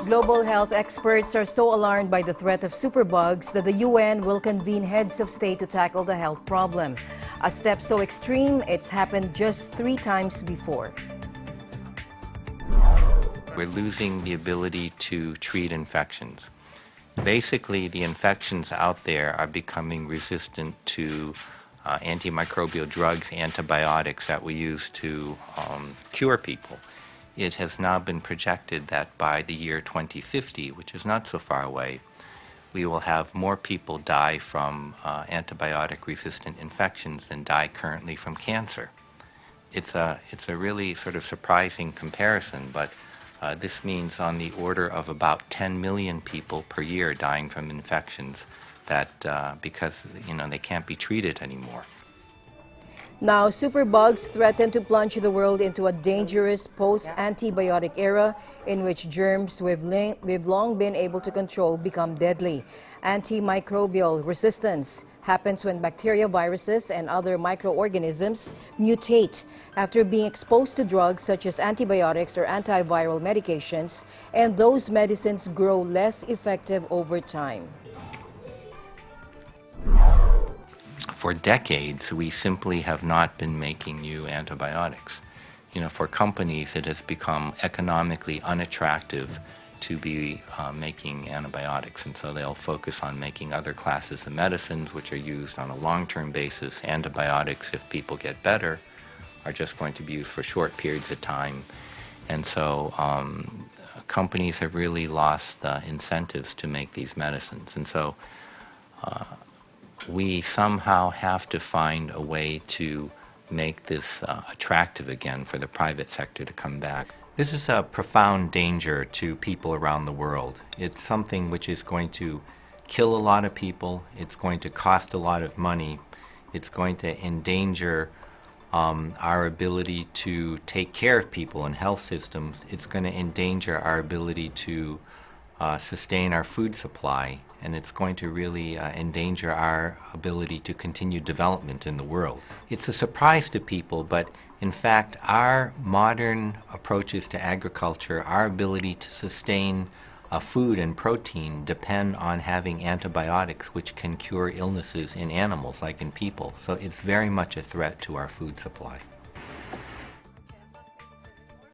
Global health experts are so alarmed by the threat of superbugs that the UN will convene heads of state to tackle the health problem. A step so extreme, it's happened just 3 times before. We're losing the ability to treat infections. Basically, the infections out there are becoming resistant to antimicrobial drugs, antibiotics that we use to cure people. It has now been projected that by the year 2050, which is not so far away, we will have more people die from antibiotic-resistant infections than die currently from cancer. It's a really sort of surprising comparison, but this means on the order of about 10 million people per year dying from infections that because they can't be treated anymore. Now, superbugs threaten to plunge the world into a dangerous post-antibiotic era in which germs we've long been able to control become deadly. Antimicrobial resistance happens when bacteria, viruses, and other microorganisms mutate after being exposed to drugs such as antibiotics or antiviral medications, and those medicines grow less effective over time. For decades, we simply have not been making new antibiotics. For companies, it has become economically unattractive to be making antibiotics, and so they'll focus on making other classes of medicines which are used on a long-term basis. Antibiotics, if people get better, are just going to be used for short periods of time. And so companies have really lost the incentives to make these medicines. And so we somehow have to find a way to make this attractive again for the private sector to come back. This is a profound danger to people around the world. It's something which is going to kill a lot of people. It's going to cost a lot of money. It's going to endanger our ability to take care of people in health systems. It's going to endanger our ability to sustain our food supply, and it's going to really endanger our ability to continue development in the world. It's a surprise to people, but in fact our modern approaches to agriculture, our ability to sustain food and protein depend on having antibiotics which can cure illnesses in animals like in people. So it's very much a threat to our food supply.